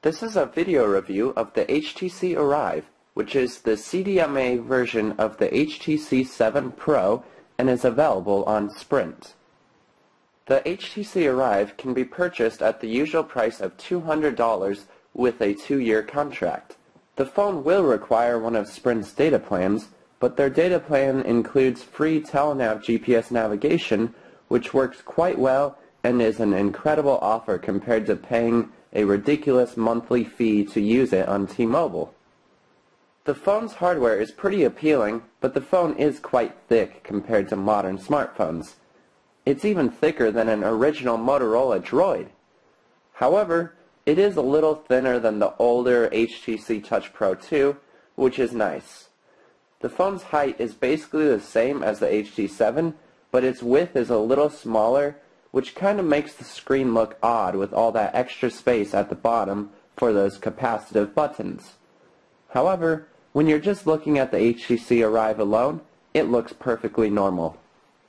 This is a video review of the HTC Arrive, which is the CDMA version of the HTC 7 Pro and is available on Sprint. The HTC Arrive can be purchased at the usual price of $200 with a 2-year contract. The phone will require one of Sprint's data plans, but their data plan includes free telenav GPS navigation, which works quite well and is an incredible offer compared to paying a ridiculous monthly fee to use it on T-Mobile. The phone's hardware is pretty appealing, but the phone is quite thick compared to modern smartphones. It's even thicker than an original Motorola Droid. However, it is a little thinner than the older HTC Touch Pro 2, which is nice. The phone's height is basically the same as the HTC 7, but its width is a little smaller, which kind of makes the screen look odd with all that extra space at the bottom for those capacitive buttons. However, when you're just looking at the HTC Arrive alone, it looks perfectly normal.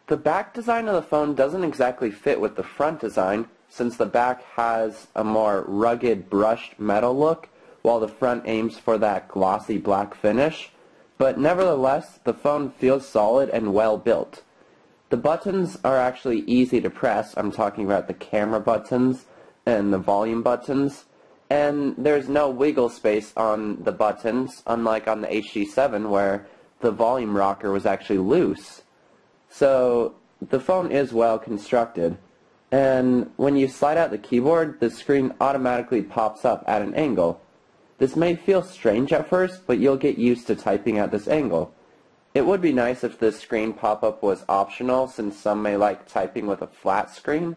The back design of the phone doesn't exactly fit with the front design, since the back has a more rugged brushed metal look, while the front aims for that glossy black finish, but nevertheless, the phone feels solid and well built. The buttons are actually easy to press. I'm talking about the camera buttons and the volume buttons. And there's no wiggle space on the buttons, unlike on the HTC 7 where the volume rocker was actually loose. So the phone is well constructed. And when you slide out the keyboard, the screen automatically pops up at an angle. This may feel strange at first, but you'll get used to typing at this angle. It would be nice if the screen pop-up was optional, since some may like typing with a flat screen,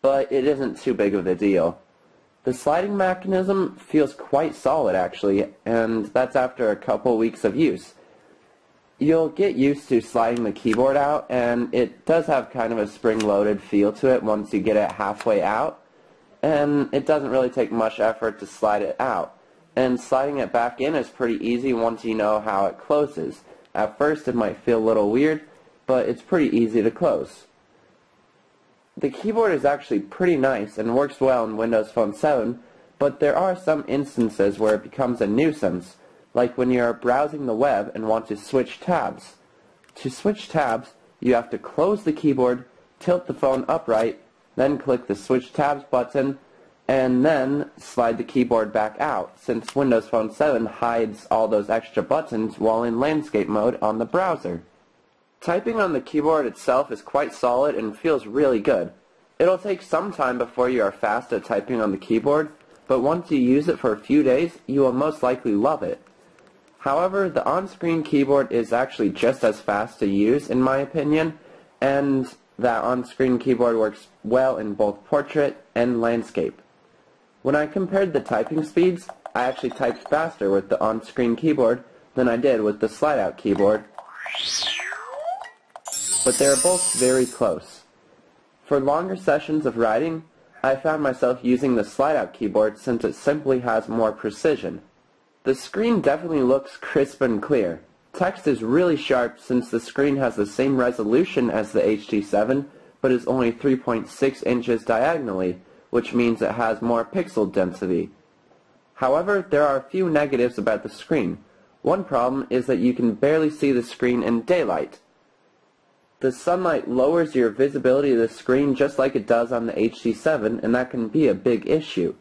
but it isn't too big of a deal. The sliding mechanism feels quite solid actually, and that's after a couple weeks of use. You'll get used to sliding the keyboard out, and it does have kind of a spring-loaded feel to it once you get it halfway out, and it doesn't really take much effort to slide it out. And sliding it back in is pretty easy once you know how it closes. At first it might feel a little weird, but it's pretty easy to close. The keyboard is actually pretty nice and works well in Windows Phone 7, but there are some instances where it becomes a nuisance, like when you are browsing the web and want to switch tabs. To switch tabs, you have to close the keyboard, tilt the phone upright, then click the Switch Tabs button, and then slide the keyboard back out, since Windows Phone 7 hides all those extra buttons while in landscape mode on the browser. Typing on the keyboard itself is quite solid and feels really good. It'll take some time before you are fast at typing on the keyboard, but once you use it for a few days, you will most likely love it. However, the on-screen keyboard is actually just as fast to use in my opinion, and that on-screen keyboard works well in both portrait and landscape. When I compared the typing speeds, I actually typed faster with the on-screen keyboard than I did with the slide-out keyboard, but they are both very close. For longer sessions of writing, I found myself using the slide-out keyboard since it simply has more precision. The screen definitely looks crisp and clear. Text is really sharp since the screen has the same resolution as the HTC 7, but is only 3.6 inches diagonally, which means it has more pixel density. However, there are a few negatives about the screen. One problem is that you can barely see the screen in daylight. The sunlight lowers your visibility of the screen just like it does on the HTC 7, and that can be a big issue.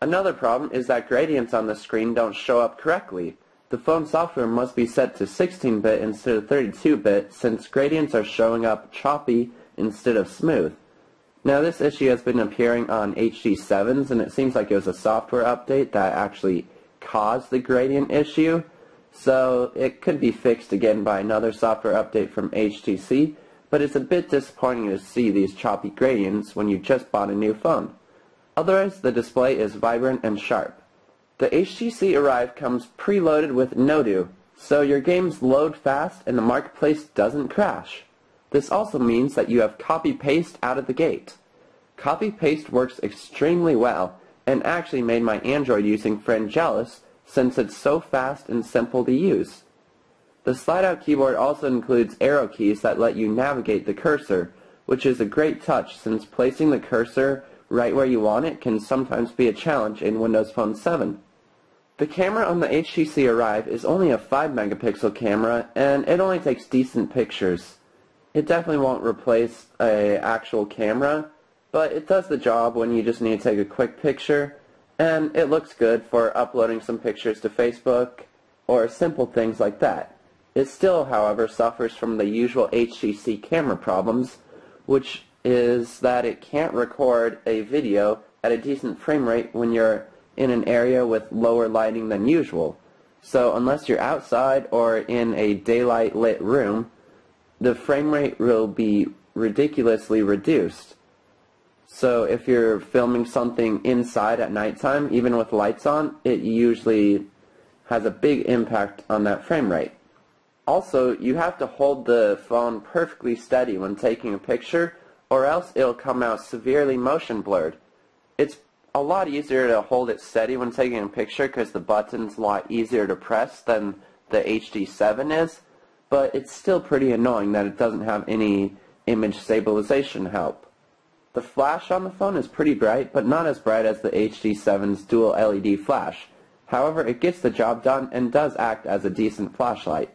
Another problem is that gradients on the screen don't show up correctly. The phone software must be set to 16-bit instead of 32-bit, since gradients are showing up choppy instead of smooth. Now this issue has been appearing on HTC 7s, and it seems like it was a software update that actually caused the gradient issue, so it could be fixed again by another software update from HTC, but it's a bit disappointing to see these choppy gradients when you just bought a new phone. Otherwise, the display is vibrant and sharp. The HTC Arrive comes preloaded with Nodu, so your games load fast and the marketplace doesn't crash. This also means that you have copy-paste out of the gate. Copy-paste works extremely well, and actually made my Android using friend jealous, since it's so fast and simple to use. The slide-out keyboard also includes arrow keys that let you navigate the cursor, which is a great touch since placing the cursor right where you want it can sometimes be a challenge in Windows Phone 7. The camera on the HTC Arrive is only a 5 megapixel camera, and it only takes decent pictures. It definitely won't replace an actual camera, but it does the job when you just need to take a quick picture, and it looks good for uploading some pictures to Facebook or simple things like that. It still, however, suffers from the usual HTC camera problems, which is that it can't record a video at a decent frame rate when you're in an area with lower lighting than usual. So unless you're outside or in a daylight lit room, the frame rate will be ridiculously reduced. So if you're filming something inside at nighttime, even with lights on, it usually has a big impact on that frame rate. Also, you have to hold the phone perfectly steady when taking a picture, or else it'll come out severely motion blurred. It's a lot easier to hold it steady when taking a picture because the button's a lot easier to press than the HD7 is, but it's still pretty annoying that it doesn't have any image stabilization help. The flash on the phone is pretty bright, but not as bright as the HD7's dual LED flash. However, it gets the job done and does act as a decent flashlight.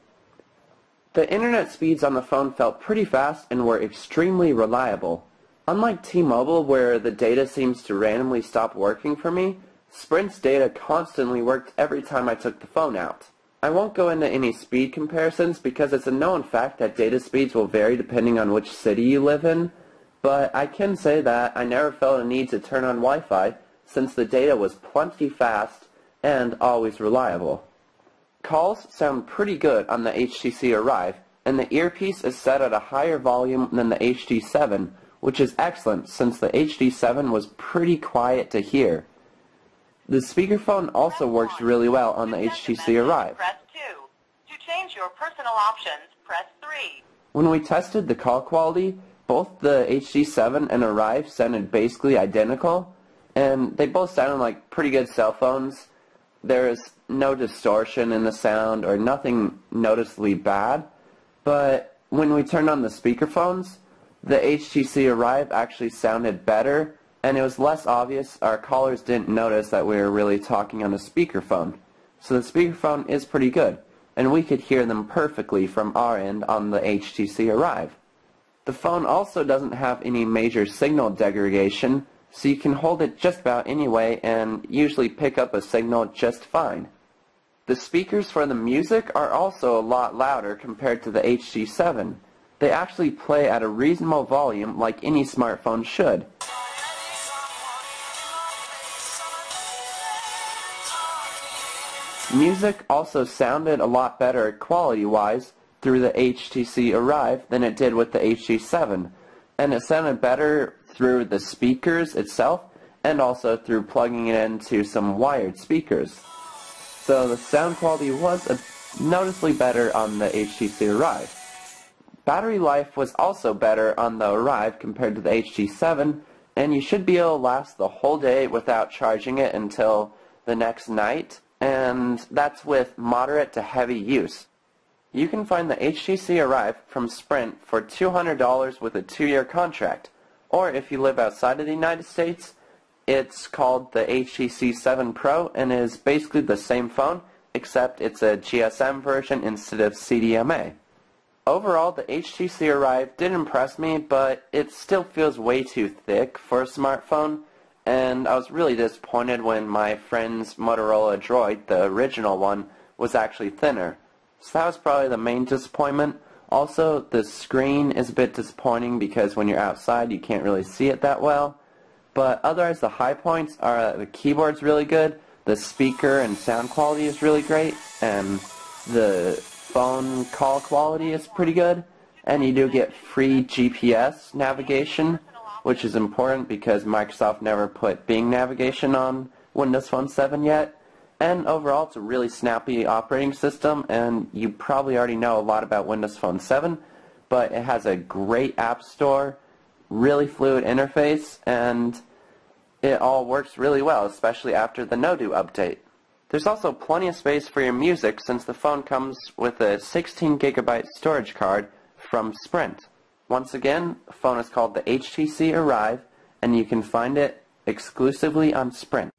The internet speeds on the phone felt pretty fast and were extremely reliable. Unlike T-Mobile, where the data seems to randomly stop working for me, Sprint's data constantly worked every time I took the phone out. I won't go into any speed comparisons because it's a known fact that data speeds will vary depending on which city you live in, but I can say that I never felt a need to turn on Wi-Fi since the data was plenty fast and always reliable. Calls sound pretty good on the HTC Arrive, and the earpiece is set at a higher volume than the HD7, which is excellent since the HD7 was pretty quiet to hear. The speakerphone also works really well on the HTC Arrive. Press 2. To change your personal options, press 3. When we tested the call quality, both the HD7 and Arrive sounded basically identical, and they both sounded like pretty good cell phones. There is no distortion in the sound or nothing noticeably bad, but when we turned on the speakerphones, the HTC Arrive actually sounded better, and it was less obvious. Our callers didn't notice that we were really talking on a speakerphone. So the speakerphone is pretty good, and we could hear them perfectly from our end on the HTC Arrive. The phone also doesn't have any major signal degradation, so you can hold it just about any way and usually pick up a signal just fine. The speakers for the music are also a lot louder compared to the HD7. They actually play at a reasonable volume like any smartphone should. Music also sounded a lot better quality-wise through the HTC Arrive than it did with the HD7, and it sounded better through the speakers itself and also through plugging it into some wired speakers. So the sound quality was noticeably better on the HTC Arrive. Battery life was also better on the Arrive compared to the HD7, and you should be able to last the whole day without charging it until the next night, and that's with moderate to heavy use. You can find the HTC Arrive from Sprint for $200 with a 2-year contract, or if you live outside of the United States, it's called the HTC 7 Pro and is basically the same phone, except it's a GSM version instead of CDMA. Overall, the HTC Arrive did impress me, but it still feels way too thick for a smartphone, and I was really disappointed when my friend's Motorola Droid, the original one, was actually thinner. So that was probably the main disappointment. Also, the screen is a bit disappointing because when you're outside you can't really see it that well. But otherwise, the high points are the keyboard's really good, the speaker and sound quality is really great, and the phone call quality is pretty good, and you do get free GPS navigation, which is important because Microsoft never put Bing navigation on Windows Phone 7 yet. And overall, it's a really snappy operating system, and you probably already know a lot about Windows Phone 7, but it has a great app store, really fluid interface, and it all works really well, especially after the No-Do update. There's also plenty of space for your music since the phone comes with a 16GB storage card from Sprint. Once again, the phone is called the HTC Arrive, and you can find it exclusively on Sprint.